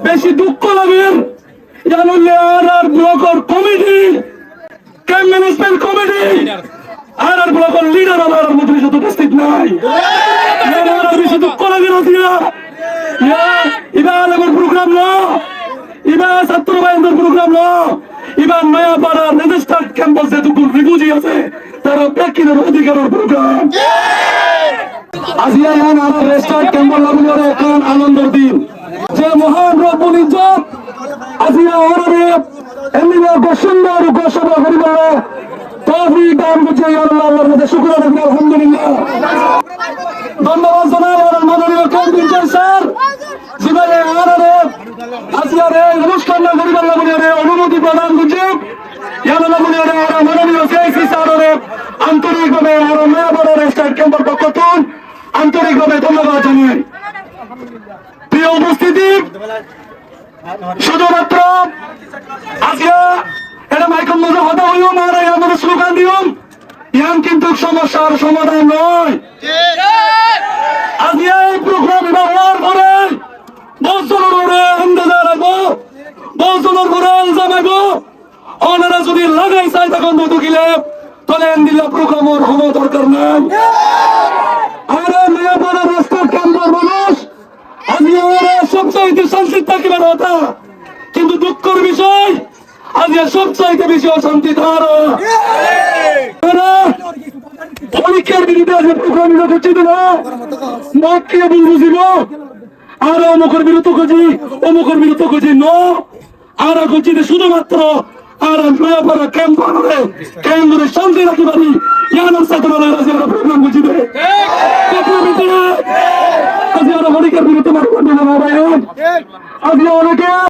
বেশি দুঃখ লাগেন আর ব্লকের কমিটি ক্যাম্প ম্যানেজমেন্ট কমিটি আর ব্লকের লিডার আমার মধ্যে সাথে উপস্থিত নাই বেশি দুঃখ লাগে না এবার আমার প্রোগ্রাম না এবার ছাত্র ভাইদের প্রোগ্রাম না এবার নয়া পাড়া রেজিস্টার্ড ক্যাম্পাস যেটুকু রিফিউজি আছে তারা ব্যক্তিদের অধিকারের প্রোগ্রাম আজিয়া এখন আমার রেজিস্টার্ড ক্যাম্পাস লাগুনের এখন আনন্দের দিন যে মহান রব্বুল ইজ্জত আজিয়া ওরে এমনি সুন্দর ঘোষণা করিব তৌফিক দান করছে আল্লাহর মধ্যে শুকরিয়া রাখি আলহামদুলিল্লাহ ধন্যবাদ জানাই আমার মাননীয় ক্যান্টিন স্যার জীবনে আমারে আজিয়ারে অনুষ্ঠান না করিবার লাগনে অনুমতি প্রদান করছে ইয়ালা লাগনে আমার মাননীয় সিআইসি স্যাররে আন্তরিকভাবে আর নয়া বড় রেজিস্টার্ড ক্যাম্পার পক্ষ থেকে আন্তরিকভাবে ধন্যবাদ জানাই প্রিয় উপস্থিতি শুধুমাত্র আজিয়া এটা মাইকেল মজা হতা হইও মারা আমাদের স্লোগান দিও ইয়ান কিন্তু সমস্যার সমাধান নয় আজিয়া এই প্রোগ্রাম ব্যবহার করে বছরের উপরে ইন্তজার রাখবো বছরের উপরে জামাইব ওনারা যদি লাগাই চাই তখন দুটো গিলে তাহলে দিল্লা প্রোগ্রামের কোনো দরকার নাই আরে মেয়ে বড় রাস্তার ক্যাম্পার মানুষ আজিয়া ওরা সবচাইতে শান্তি থাকিবার কথা কিন্তু দুঃখের বিষয় আজিয়া সবচাইতে বেশি অশান্তি ধারা পরীক্ষার বিরুদ্ধে আজকে প্রোগ্রাম করছি না মত কে বুঝিব আর অমুকের বিরুদ্ধে করছি অমুকের বিরুদ্ধে করছি ন আর করছি শুধুমাত্র আর নয়াপাড়া ক্যাম্প বানালে ক্যাম্প ধরে শান্তি রাখতে পারি ইয়ানোর সাথে প্রোগ্রাম করছি আজকে পরীক্ষার বিরুদ্ধে আজকে অনেকে